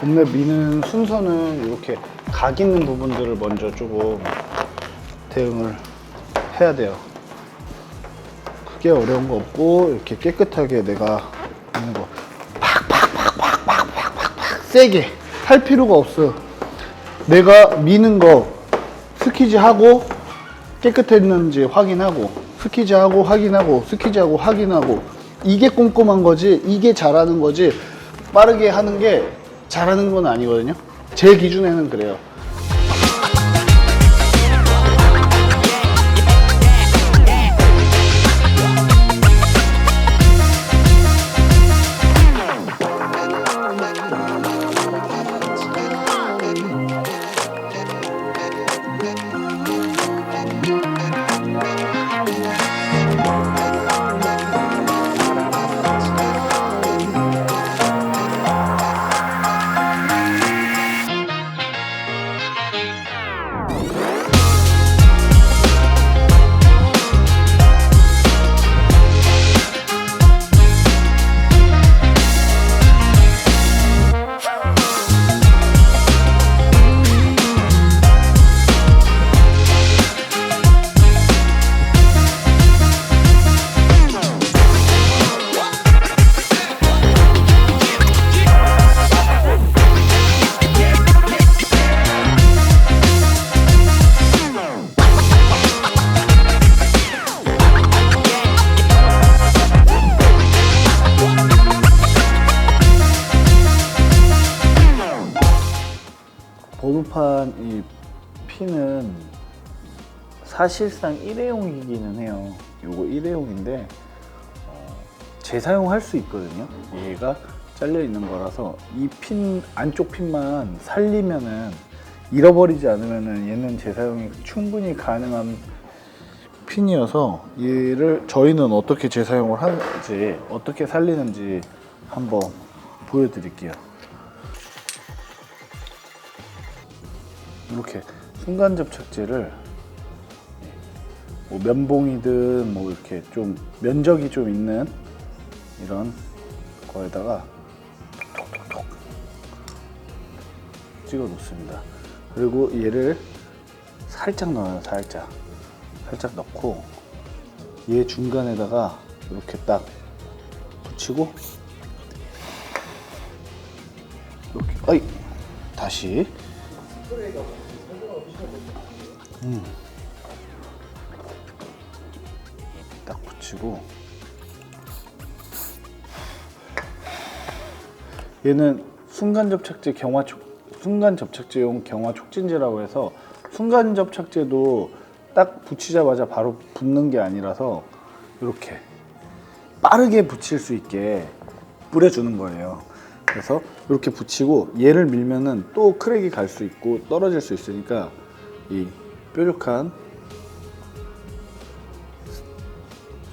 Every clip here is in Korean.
봄내 미는 순서는 이렇게 각 있는 부분들을 먼저 조금 대응을 해야 돼요. 크게 어려운 거 없고 이렇게 깨끗하게 내가 미는 거 팍팍팍팍팍팍팍 세게 할 필요가 없어요. 내가 미는 거 스키지 하고 깨끗했는지 확인하고 스키지 하고 확인하고 스키지 하고 확인하고 이게 꼼꼼한 거지, 이게 잘하는 거지. 빠르게 하는 게 잘하는 건 아니거든요. 제 기준에는 그래요. 보드판 이 핀은 사실상 일회용이기는 해요. 요거 일회용인데 재사용할 수 있거든요. 얘가 잘려 있는 거라서 이 핀 안쪽 핀만 살리면은 잃어버리지 않으면은 얘는 재사용이 충분히 가능한 핀이어서 얘를 저희는 어떻게 재사용을 하는지 어떻게 살리는지 한번 보여드릴게요. 이렇게 순간 접착제를 뭐 면봉이든 뭐 이렇게 좀 면적이 좀 있는 이런 거에다가 톡톡톡 찍어 놓습니다. 그리고 얘를 살짝 넣어요. 살짝 넣고 얘 중간에다가 이렇게 딱 붙이고 이렇게 어이 다시 딱 붙이고 얘는 순간 접착제용 경화 촉진제라고 해서 순간 접착제도 딱 붙이자마자 바로 붙는 게 아니라서 이렇게 빠르게 붙일 수 있게 뿌려주는 거예요. 그래서 이렇게 붙이고 얘를 밀면은 또 크랙이 갈 수 있고 떨어질 수 있으니까 이 뾰족한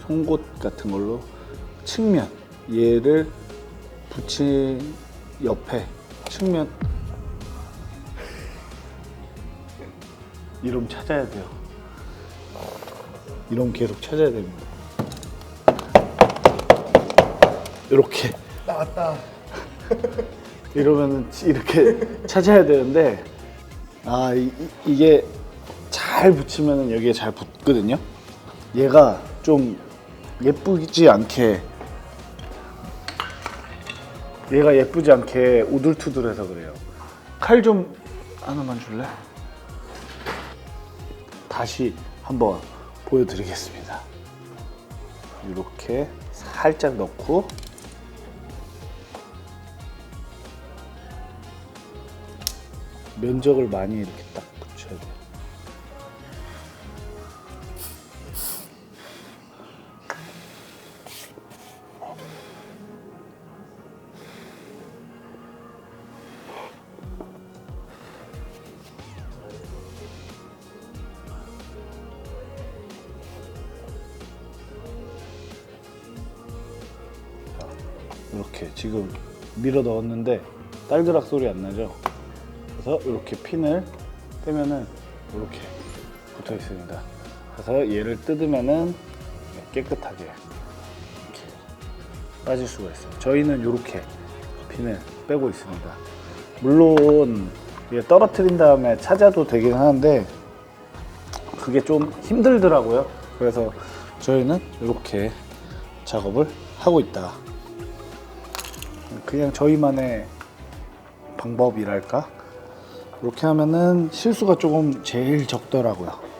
송곳 같은 걸로 측면 얘를 붙인 옆에 측면 이름 찾아야 돼요. 이름 계속 찾아야 됩니다. 이렇게 나왔다. 이러면은 이렇게 찾아야 되는데 이게 잘 붙이면은 여기에 잘 붙거든요. 얘가 좀 예쁘지 않게 우둘투둘해서 그래요. 칼 좀 하나만 줄래? 다시 한번 보여드리겠습니다. 이렇게 살짝 넣고 면적을 많이 이렇게 딱 붙여야 돼요. 이렇게 지금 밀어 넣었는데 딸그락 소리 안 나죠? 그래서 이렇게 핀을 떼면은 이렇게 붙어 있습니다. 그래서 얘를 뜯으면은 깨끗하게 이렇게 빠질 수가 있어요. 저희는 이렇게 핀을 빼고 있습니다. 물론 이게 떨어뜨린 다음에 찾아도 되긴 하는데 그게 좀 힘들더라고요. 그래서 저희는 이렇게 작업을 하고 있다. 그냥 저희만의 방법이랄까? 이렇게 하면은 실수가 조금 제일 적더라고요.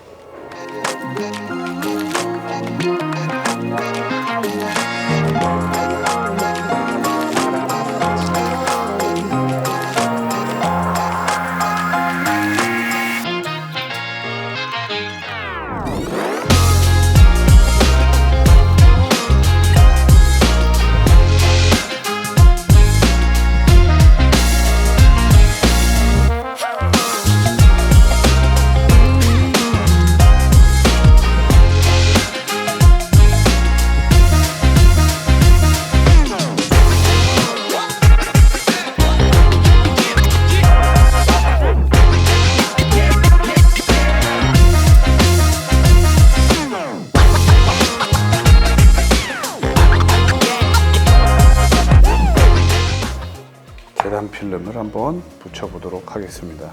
계단 필름을 한번 붙여보도록 하겠습니다.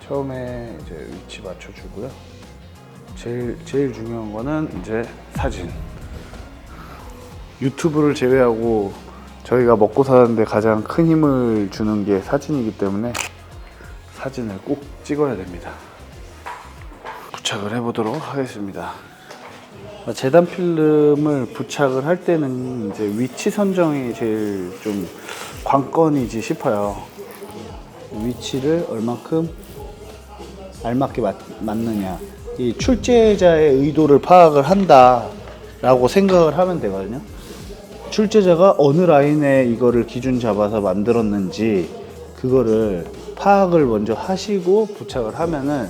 처음에 이제 위치 맞춰주고요. 제일 중요한 거는 이제 사진. 유튜브를 제외하고 저희가 먹고 사는데 가장 큰 힘을 주는 게 사진이기 때문에 사진을 꼭 찍어야 됩니다. 부착을 해보도록 하겠습니다. 재단 필름을 부착을 할 때는 이제 위치 선정이 제일 좀 관건이지 싶어요. 위치를 얼만큼 알맞게 맞느냐. 이 출제자의 의도를 파악을 한다라고 생각을 하면 되거든요. 출제자가 어느 라인에 이거를 기준 잡아서 만들었는지 그거를 파악을 먼저 하시고 부착을 하면은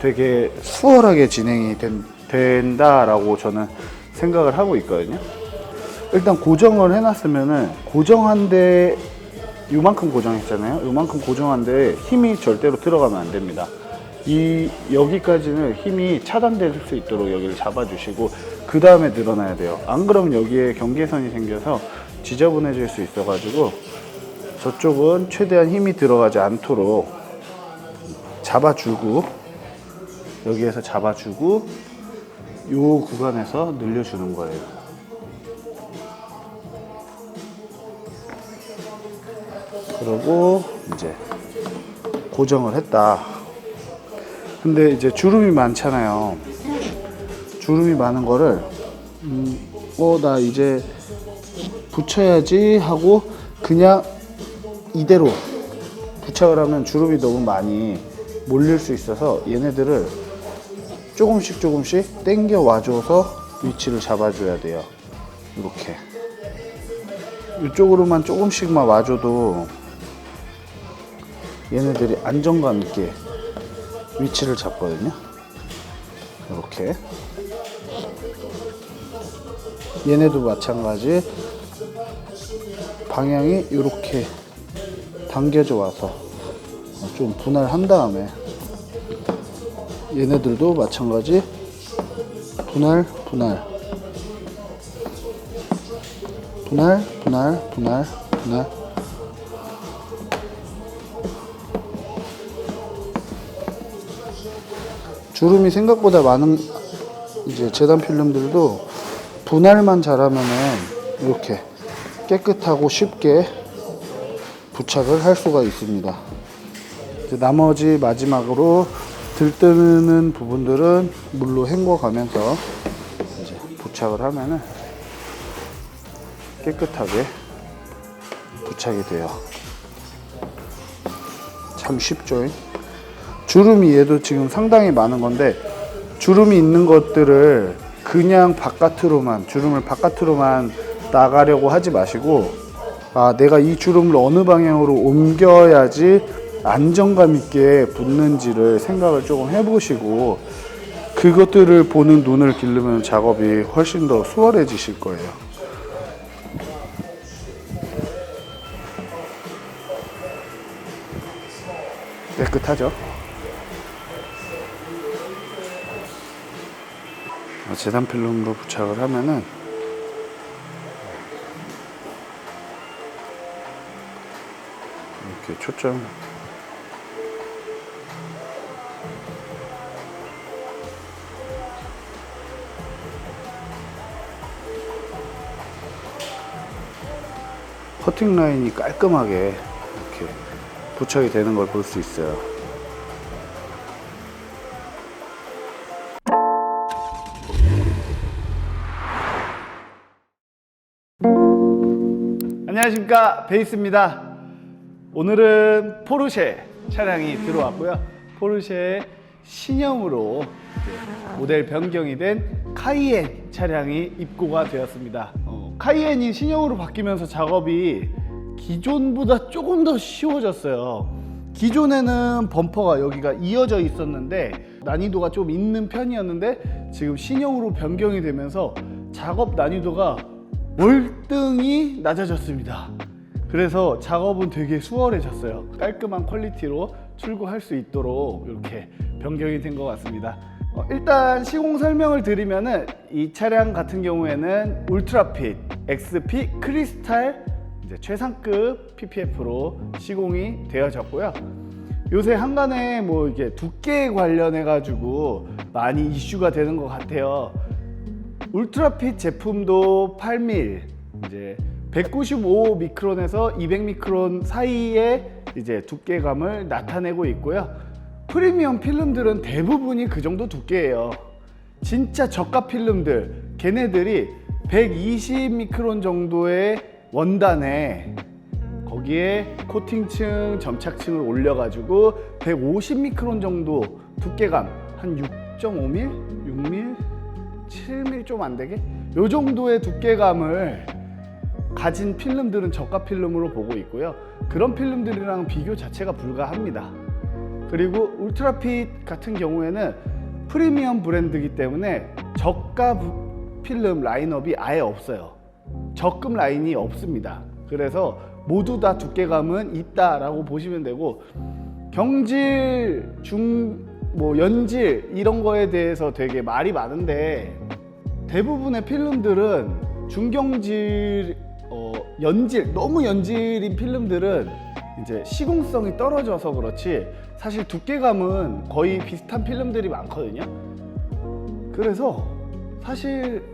되게 수월하게 진행이 된다라고 저는 생각을 하고 있거든요. 일단 고정을 해놨으면은 고정한데 요만큼 고정했잖아요. 요만큼 고정한데 힘이 절대로 들어가면 안 됩니다. 여기까지는 힘이 차단될 수 있도록 여기를 잡아주시고 그 다음에 늘어나야 돼요. 안 그러면 여기에 경계선이 생겨서 지저분해질 수 있어가지고 저쪽은 최대한 힘이 들어가지 않도록 잡아주고 여기에서 잡아주고 요 구간에서 늘려주는 거예요. 그러고 이제 고정을 했다. 근데 이제 주름이 많잖아요. 주름이 많은 거를 나 이제 붙여야지 하고 그냥 이대로 부착을 하면 주름이 너무 많이 몰릴 수 있어서 얘네들을 조금씩 당겨 와줘서 위치를 잡아줘야 돼요. 이렇게 이쪽으로만 조금씩만 와줘도 얘네들이 안정감 있게 위치를 잡거든요. 이렇게 얘네도 마찬가지 방향이 이렇게 당겨져 와서 좀 분할한 다음에 얘네들도 마찬가지 분할 주름이 생각보다 많은 이제 재단 필름들도 분할만 잘하면은 이렇게 깨끗하고 쉽게 부착을 할 수가 있습니다. 이제 나머지 마지막으로 들뜨는 부분들은 물로 헹궈가면서 이제 부착을 하면은 깨끗하게 부착이 돼요. 참 쉽죠. 주름이 얘도 지금 상당히 많은 건데 주름이 있는 것들을 그냥 주름을 바깥으로만 나가려고 하지 마시고 내가 이 주름을 어느 방향으로 옮겨야지 안정감 있게 붙는지를 생각을 조금 해보시고 그것들을 보는 눈을 기르면 작업이 훨씬 더 수월해지실 거예요. 깨끗하죠? 재단 필름으로 부착을 하면은 이렇게 초점. 커팅 라인이 깔끔하게 이렇게 부착이 되는 걸 볼 수 있어요. 안녕하십니까, 베이스입니다. 오늘은 포르쉐 차량이 들어왔고요. 포르쉐 신형으로 모델 변경이 된 카이엔 차량이 입고가 되었습니다. 카이엔이 신형으로 바뀌면서 작업이 기존보다 조금 더 쉬워졌어요. 기존에는 범퍼가 여기가 이어져 있었는데 난이도가 좀 있는 편이었는데, 지금 신형으로 변경이 되면서 작업 난이도가 월등히 낮아졌습니다. 그래서 작업은 되게 수월해졌어요. 깔끔한 퀄리티로 출고할 수 있도록 이렇게 변경이 된 것 같습니다. 일단 시공 설명을 드리면은, 이 차량 같은 경우에는 울트라핏 XP 크리스탈 이제 최상급 PPF로 시공이 되어졌고요. 요새 한간에 뭐 이게 두께 관련해 가지고 많이 이슈가 되는 것 같아요. 울트라핏 제품도 8mm, 이제 195 미크론에서 200 미크론 사이의 이제 두께감을 나타내고 있고요. 프리미엄 필름들은 대부분이 그 정도 두께예요. 진짜 저가 필름들, 걔네들이 120 미크론 정도의 원단에 거기에 코팅층, 점착층을 올려가지고 150 미크론 정도 두께감, 한 6.5mm, 6mm, 7mm 좀 안 되게? 요 정도의 두께감을 가진 필름들은 저가 필름으로 보고 있고요. 그런 필름들이랑 비교 자체가 불가합니다. 그리고 울트라핏 같은 경우에는 프리미엄 브랜드이기 때문에 저가 필름 라인업이 아예 없어요. 적금 라인이 없습니다. 그래서 모두 다 두께감은 있다라고 보시면 되고, 경질, 연질 이런 거에 대해서 되게 말이 많은데, 대부분의 필름들은 중경질, 연질, 너무 연질인 필름들은 이제 시공성이 떨어져서 그렇지 사실 두께감은 거의 비슷한 필름들이 많거든요. 그래서 사실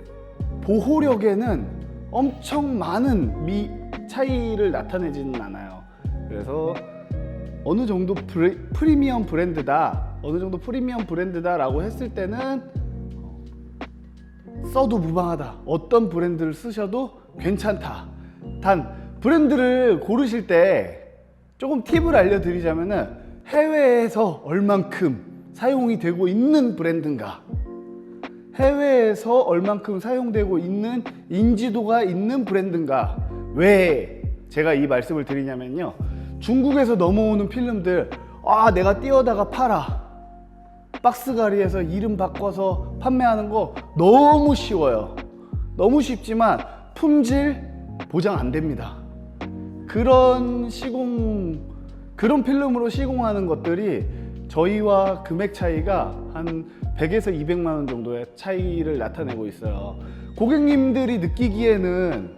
보호력에는 엄청 많은 차이를 나타내지는 않아요. 그래서 어느 정도 프리미엄 브랜드다라고 했을 때는 써도 무방하다, 어떤 브랜드를 쓰셔도 괜찮다. 단 브랜드를 고르실 때 조금 팁을 알려드리자면은, 해외에서 얼만큼 사용이 되고 있는 브랜드인가, 해외에서 얼만큼 사용되고 있는 인지도가 있는 브랜드인가. 왜 제가 이 말씀을 드리냐면요, 중국에서 넘어오는 필름들, 내가 띄어다가 팔아, 박스가리에서 이름 바꿔서 판매하는 거 너무 쉬워요. 너무 쉽지만 품질 보장 안 됩니다. 그런 필름으로 시공하는 것들이 저희와 금액 차이가 한 100에서 200만 원 정도의 차이를 나타내고 있어요. 고객님들이 느끼기에는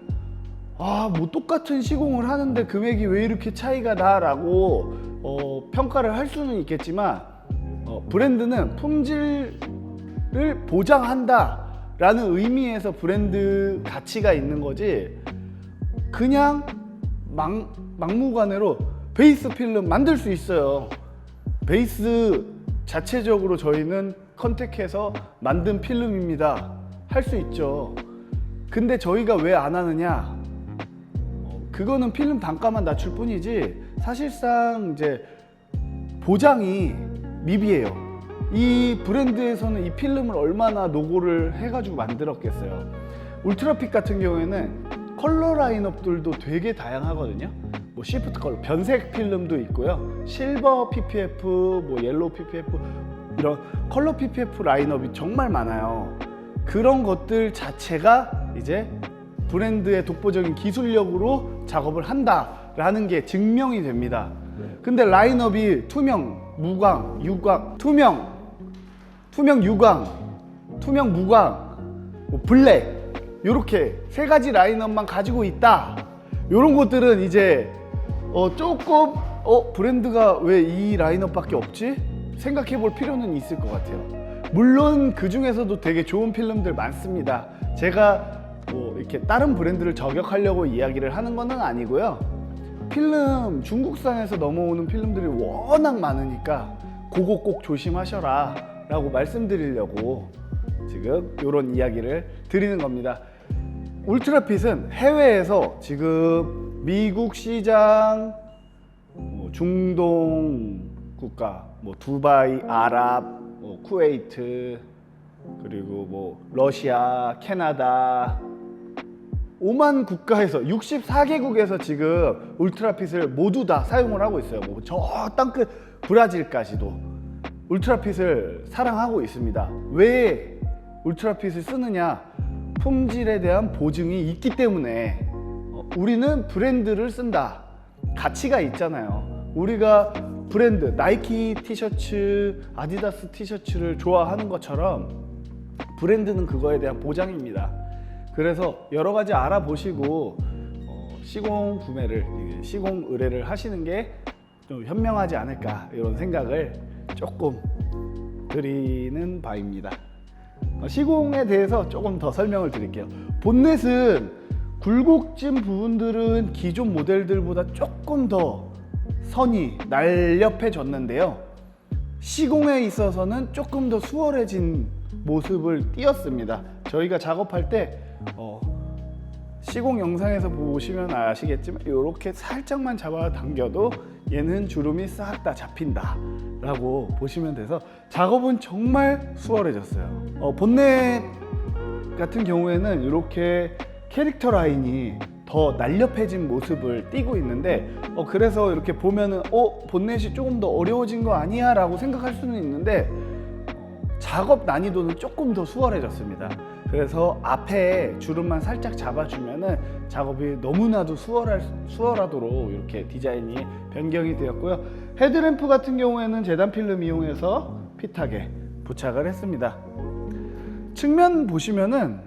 뭐 똑같은 시공을 하는데 금액이 왜 이렇게 차이가 나라고 평가를 할 수는 있겠지만, 브랜드는 품질을 보장한다 라는 의미에서 브랜드 가치가 있는 거지, 그냥 막무가내로 베이스 필름 만들 수 있어요. 베이스 자체적으로 저희는 컨택해서 만든 필름입니다, 할 수 있죠. 근데 저희가 왜 안 하느냐, 그거는 필름 단가만 낮출 뿐이지 사실상 이제 보장이 미비해요. 이 브랜드에서는 이 필름을 얼마나 노고를 해가지고 만들었겠어요. 울트라핏 같은 경우에는 컬러 라인업들도 되게 다양하거든요. 뭐 시프트 컬러, 변색 필름도 있고요. 실버 PPF, 뭐 옐로우 PPF, 이런 컬러 PPF 라인업이 정말 많아요. 그런 것들 자체가 이제 브랜드의 독보적인 기술력으로 작업을 한다라는 게 증명이 됩니다. 근데 라인업이 투명, 무광, 유광, 투명, 유광, 투명, 무광, 뭐 블랙, 요렇게 세 가지 라인업만 가지고 있다. 요런 것들은 이제 조금 브랜드가 왜 이 라인업밖에 없지? 생각해 볼 필요는 있을 것 같아요. 물론 그 중에서도 되게 좋은 필름들 많습니다. 제가 뭐 이렇게 다른 브랜드를 저격하려고 이야기를 하는 건 아니고요. 필름, 중국산에서 넘어오는 필름들이 워낙 많으니까 그거 꼭 조심하셔라 라고 말씀드리려고 지금 이런 이야기를 드리는 겁니다. 울트라핏은 해외에서 지금 미국 시장, 중동 국가, 두바이, 아랍, 쿠웨이트, 그리고 러시아, 캐나다 5만 국가에서 64개국에서 지금 울트라핏을 모두 다 사용을 하고 있어요. 저 땅끝 브라질까지도 울트라핏을 사랑하고 있습니다. 왜 울트라핏을 쓰느냐? 품질에 대한 보증이 있기 때문에. 우리는 브랜드를 쓴다. 가치가 있잖아요. 우리가 브랜드, 나이키 티셔츠, 아디다스 티셔츠를 좋아하는 것처럼 브랜드는 그거에 대한 보장입니다. 그래서 여러 가지 알아보시고 시공 구매를, 시공 의뢰를 하시는 게 좀 현명하지 않을까 이런 생각을 조금 드리는 바입니다. 시공에 대해서 조금 더 설명을 드릴게요. 본넷은 굴곡진 부분들은 기존 모델들보다 조금 더 선이 날렵해졌는데요. 시공에 있어서는 조금 더 수월해진 모습을 띄었습니다. 저희가 작업할 때 시공 영상에서 보시면 아시겠지만 이렇게 살짝만 잡아당겨도 얘는 주름이 싹 다 잡힌다 라고 보시면 돼서 작업은 정말 수월해졌어요. 본넷 같은 경우에는 이렇게 캐릭터 라인이 더 날렵해진 모습을 띠고 있는데 그래서 이렇게 보면은 본넷이 조금 더 어려워진 거 아니야 라고 생각할 수는 있는데 작업 난이도는 조금 더 수월해졌습니다. 그래서 앞에 주름만 살짝 잡아주면은 작업이 너무나도 수월하도록 이렇게 디자인이 변경이 되었고요. 헤드램프 같은 경우에는 재단 필름 이용해서 핏하게 부착을 했습니다. 측면 보시면은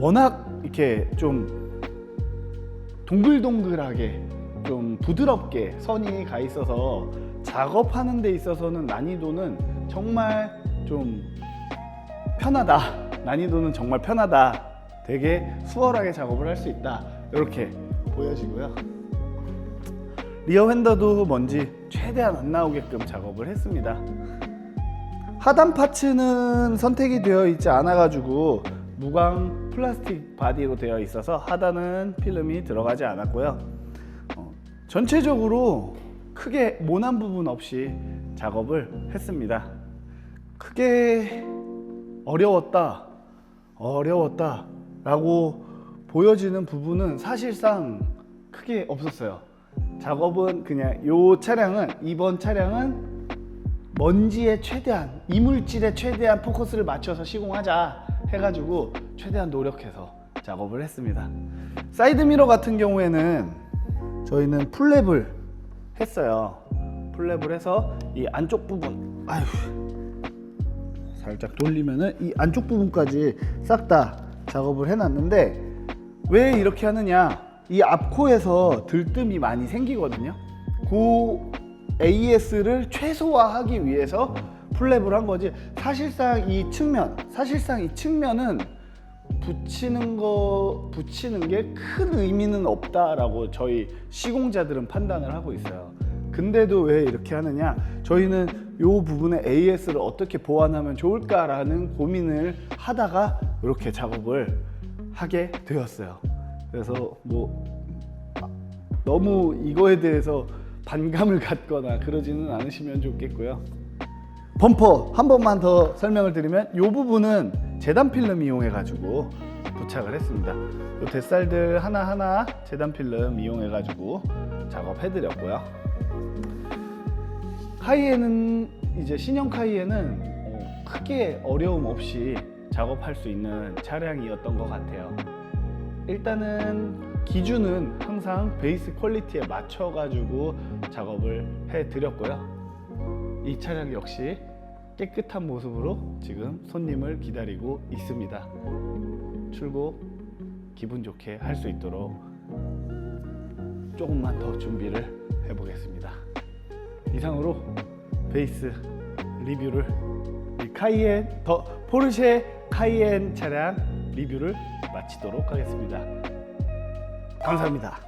워낙 이렇게 좀 동글동글하게 좀 부드럽게 선이 가 있어서 작업하는 데 있어서는 난이도는 정말 좀 편하다. 난이도는 정말 편하다. 되게 수월하게 작업을 할 수 있다. 이렇게 보여지고요. 리어 휀더도 먼지 최대한 안 나오게끔 작업을 했습니다. 하단 파츠는 선택이 되어 있지 않아 가지고 무광 플라스틱 바디로 되어 있어서 하단은 필름이 들어가지 않았고요. 전체적으로 크게 모난 부분 없이 작업을 했습니다. 크게 어려웠다 라고 보여지는 부분은 사실상 크게 없었어요. 작업은 그냥 이번 차량은 먼지에 최대한, 이물질에 최대한 포커스를 맞춰서 시공하자 해가지고 최대한 노력해서 작업을 했습니다. 사이드미러 같은 경우에는 저희는 풀랩을 했어요. 풀랩을 해서 이 안쪽 부분, 살짝 돌리면은 이 안쪽 부분까지 싹 다 작업을 해놨는데, 왜 이렇게 하느냐? 이 앞코에서 들뜸이 많이 생기거든요. 그 AS를 최소화하기 위해서 풀랩을 한 거지. 사실상 이 측면은 붙이는 게 큰 의미는 없다라고 저희 시공자들은 판단을 하고 있어요. 근데도 왜 이렇게 하느냐? 저희는 이 부분에 AS를 어떻게 보완하면 좋을까라는 고민을 하다가 이렇게 작업을 하게 되었어요. 그래서 너무 이거에 대해서 반감을 갖거나 그러지는 않으시면 좋겠고요. 범퍼 한 번만 더 설명을 드리면, 이 부분은 재단 필름 이용해 가지고 부착을 했습니다. 이 뱃살들 하나하나 재단 필름 이용해 가지고 작업해 드렸고요. 카이엔은 이제 신형 카이엔은 크게 어려움 없이 작업할 수 있는 차량이었던 것 같아요. 일단은 기준은 항상 베이스 퀄리티에 맞춰 가지고 작업을 해 드렸고요. 이 차량 역시 깨끗한 모습으로 지금 손님을 기다리고 있습니다. 출고 기분 좋게 할 수 있도록 조금만 더 준비를 해보겠습니다. 이상으로 베이스 리뷰를 포르쉐 카이엔 차량 리뷰를 마치도록 하겠습니다. 감사합니다.